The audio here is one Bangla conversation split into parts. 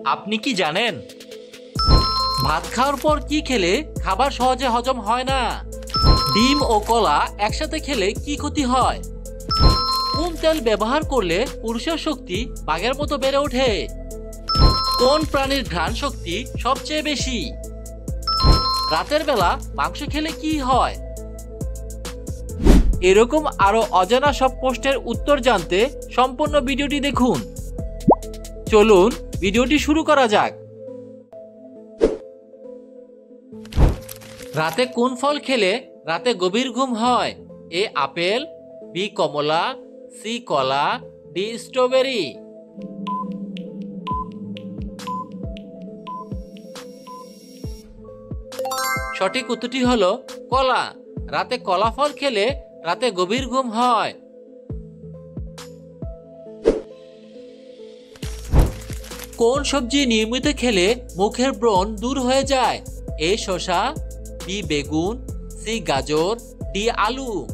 আপনি কি জানেন ভাত খাওয়ার পর কি খেলে খাবার সহজে হজম হয় না? ডিম ও কলা একসাথে খেলে কি ক্ষতি হয়? কোন তেল ব্যবহার করলে পুরুষের শক্তি বাঘের মতো বেড়ে ওঠে? কোন প্রাণীর ঘ্রাণ শক্তি সবচেয়ে বেশি? রাতের বেলা মাংস খেলে কি হয়? এরকম আরো অজানা সব প্রশ্নের উত্তর জানতে সম্পূর্ণ ভিডিওটি দেখুন। চলুন ভিডিওটি শুরু করা যাক। রাতে কোন ফল খেলে রাতে গভীর ঘুম হয়? এ আপেল, বি কমলা, সি কলা, ডি স্ট্রবেরি। সঠিক উত্তরটি হলো কলা। রাতে কলা ফল খেলে রাতে গভীর ঘুম হয়। কোন সবজি নিয়মিত খেলে মুখের ব্রণ দূর হয়ে যায়? এ শসা, বি বেগুন, সি গাজর, ডি আলু।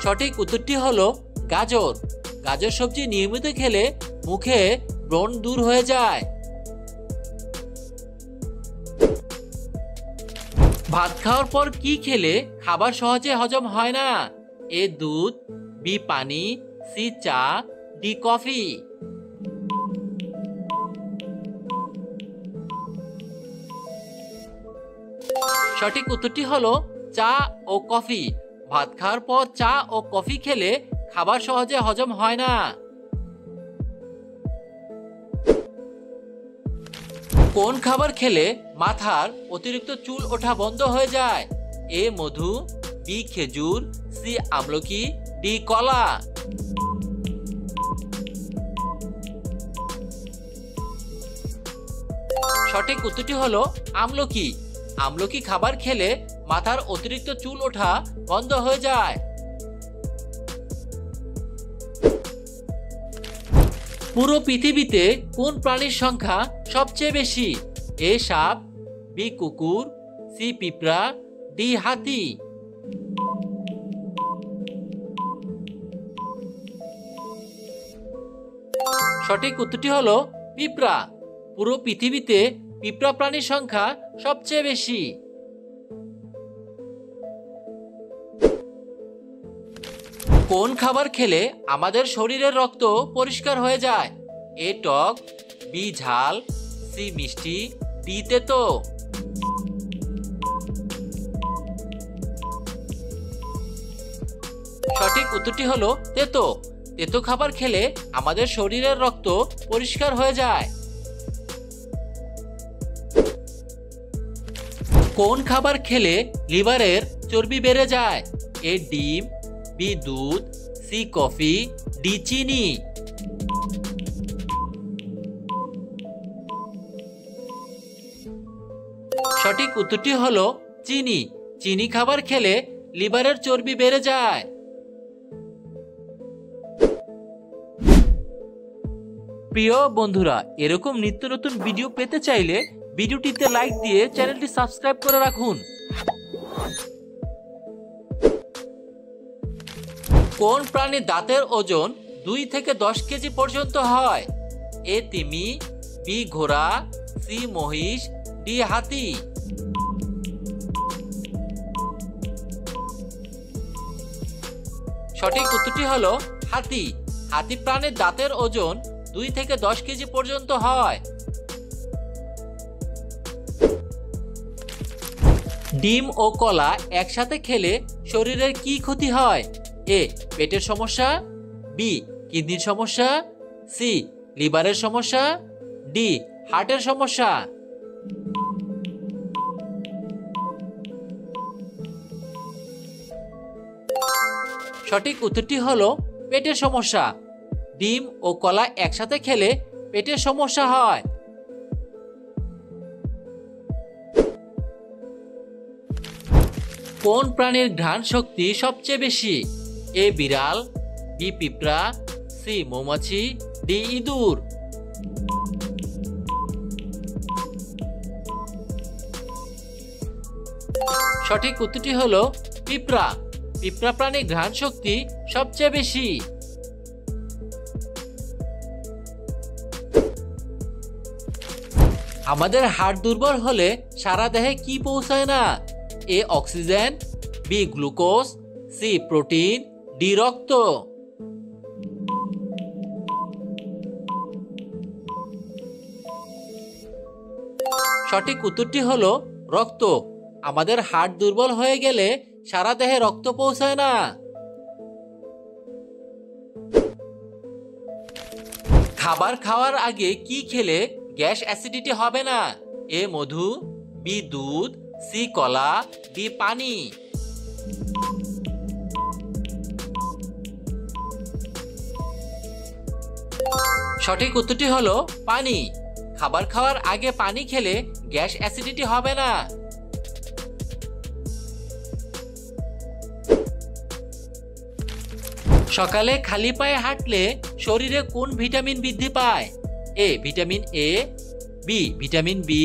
সঠিক উত্তরটি হলো গাজর। গাজর সবজি নিয়মিত খেলে মুখে ব্রণ দূর হয়ে যায়। ভাত খাওয়ার পর কি খেলে খাবার সহজে হজম হয় না? এ দুধ, বি পানি, সি চা, ডি কফি। সঠিক উত্তরটি হলো চা ও কফি। ভাত খাওয়ার পর চা ও কফি খেলে খাবার সহজে হজম হয় না। কোন খাবার খেলে মাথার অতিরিক্ত চুল ওঠা বন্ধ হয়ে যায়? এ মধু, বি খেজুর, সি আমলকি, ডি কলা। সঠিক উত্তরটি হলো আমলকি। আমলকি খাবার খেলে মাথার অতিরিক্ত চুল ওঠা বন্ধ হয়ে যায়। পুরো পৃথিবীতে কোন প্রাণীর সংখ্যা সবচেয়ে বেশি? এ সাপ, বি কুকুর, সি পিঁপড়া, ডি হাতি। সঠিক উত্তরটি হলো পিঁপড়া। পুরো পৃথিবীতে পিঁপড়া প্রাণীর সংখ্যা সবচেয়ে বেশি। কোন খাবার খেলে আমাদের শরীরের রক্ত পরিষ্কার হয়ে যায়? এ টক, বি ঝাল, সি মিষ্টি, ডি তেতো। সঠিক উত্তরটি হলো তেতো। তেতো খাবার খেলে আমাদের শরীরের রক্ত পরিষ্কার হয়ে যায়। কোন খাবার খেলে লিভারের চর্বি বেড়ে যায়? এ ডিম, বি দুধ, সি কফি, ডি চিনি। সঠিক উত্তরটি হলো চিনি। চিনি খাবার খেলে লিভারের চর্বি বেড়ে যায়। প্রিয় বন্ধুরা, এরকম নিত্য নতুন ভিডিও পেতে চাইলে ভিডিওটিতে লাইক দিয়ে চ্যানেলটি সাবস্ক্রাইব করে রাখুন। কোন প্রাণীর দাঁতের ওজন 2 থেকে 10 কেজি পর্যন্ত হয়? এ তিমি, বি ঘোড়া, সি মহিষ, ডি হাতি। সঠিক উত্তরটি হলো হাতি। হাতি প্রাণীর দাঁতের ওজন 2 থেকে 10 কেজি পর্যন্ত হয়। ডিম ও কলা একসাথে খেলে শরীরের কি ক্ষতি হয়? এ পেটের সমস্যা, বি কিডনির সমস্যা, সি লিভারের সমস্যা, ডি হার্টের সমস্যা। সঠিক উত্তরটি হলো পেটের সমস্যা। ডিম ও কলা একসাথে খেলে পেটের সমস্যা হয়। কোন প্রাণীর ঘ্রাণ শক্তি সবচেয়ে বেশি? এ বিড়াল, বি পিঁপড়া, সি মৌমাছি, ডি ইঁদুর। সঠিক উত্তরটি হলো পিঁপড়া। পিঁপড়া প্রাণী ঘ্রাণ শক্তি সবচেয়ে বেশি? আমাদের হাড় দুর্বল হলে সারা দেহে কি পৌঁছায় না? A oxygen, B glucose, C protein, D রক্ত। সঠিক উত্তরটি হলো রক্ত। আমাদের হাড় দুর্বল হয়ে গেলে সারা দেহে রক্ত পৌঁছায় না। খাবার খাওয়ার আগে কি খেলে গ্যাস অ্যাসিডিটি হবে না? এ মধু, বি দুধ, সি কলা, ডি পানি। সঠিক উত্তরটি হলো পানি। খাবার খাওয়ার আগে পানি খেলে গ্যাস অ্যাসিডিটি হবে না। সকালে খালি পায়ে হাঁটলে শরীরে কোন ভিটামিন বৃদ্ধি পায়? A vitamin A, B vitamin B,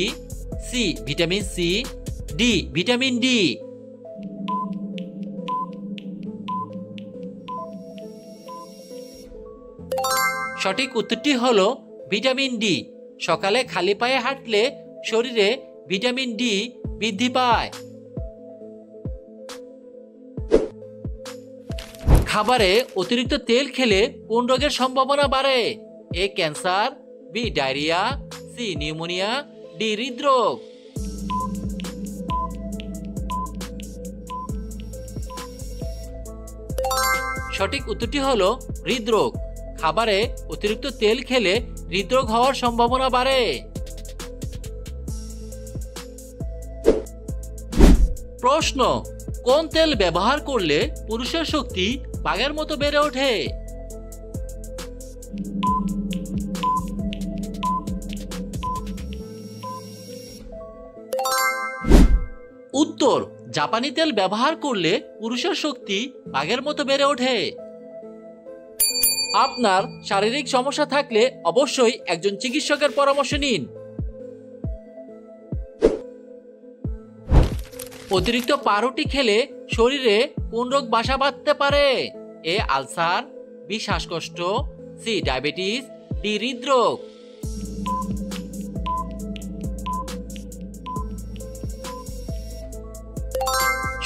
C vitamin C, D vitamin D. সঠিক উত্তরটি হলো ভিটামিন ডি। সকালে খালি পায়ে হাঁটলে শরীরে ভিটামিন ডি বৃদ্ধি পায়। খাবারে অতিরিক্ত তেল খেলে কোন রোগের সম্ভাবনা বাড়ে? A cancer, B diarrhoea, C pneumonia, D হৃদরোগ। সঠিক উত্তরটি হলো হৃদরোগ। খাবারে অতিরিক্ত তেল খেলে হৃদরোগ হওয়ার সম্ভাবনা বাড়ে। প্রশ্ন, কোন তেল ব্যবহার করলে পুরুষের শক্তি বাঘের মতো বেড়ে ওঠে? উত্তর, জাপানি তেল ব্যবহার করলে পুরুষের শক্তি বাঘের মতো বেড়ে ওঠে। আপনার শারীরিক সমস্যা থাকলে অবশ্যই একজন চিকিৎসকের পরামর্শ নিন। অতিরিক্ত পাউরুটি খেলে শরীরে কোন রোগ বাসা বাঁধতে পারে? এ আলসার, বি শ্বাসকষ্ট, সি ডায়াবেটিস, ডি হৃদরোগ।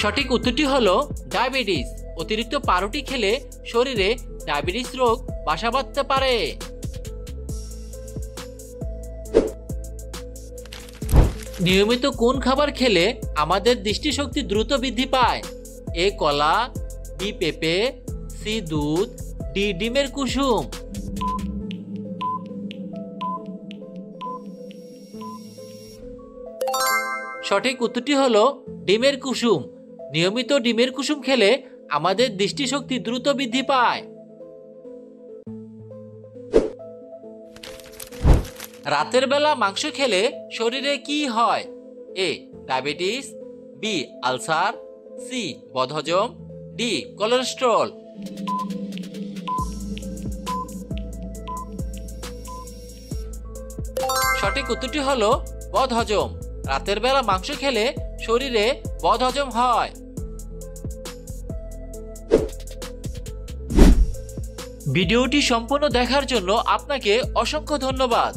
সঠিক উত্তরটি হলো ডায়াবেটিস। অতিরিক্ত পাউরুটি খেলে শরীরে ডায়াবেটিস রোগ বাসা বাঁধতে পারে। নিয়মিত কোন খাবার খেলে আমাদের দৃষ্টিশক্তি দ্রুত বৃদ্ধি পায়? এ কলা, বি পেঁপে, সি দুধ, ডি ডিমের কুসুম। সঠিক উত্তরটি হলো ডিমের কুসুম। নিয়মিত ডিমের কুসুম খেলে আমাদের দৃষ্টিশক্তি দ্রুত বৃদ্ধি পায়। রাতের বেলা মাংস খেলে শরীরে কি হয়? A diabetes, B ulcer, C বদহজম, ডি কোলেস্টেরল। সঠিক উত্তরটি হলো বদহজম। রাতের বেলা মাংস খেলে শরীরে বদহজম হয়। ভিডিওটি সম্পূর্ণ দেখার জন্য আপনাকে অসংখ্য ধন্যবাদ।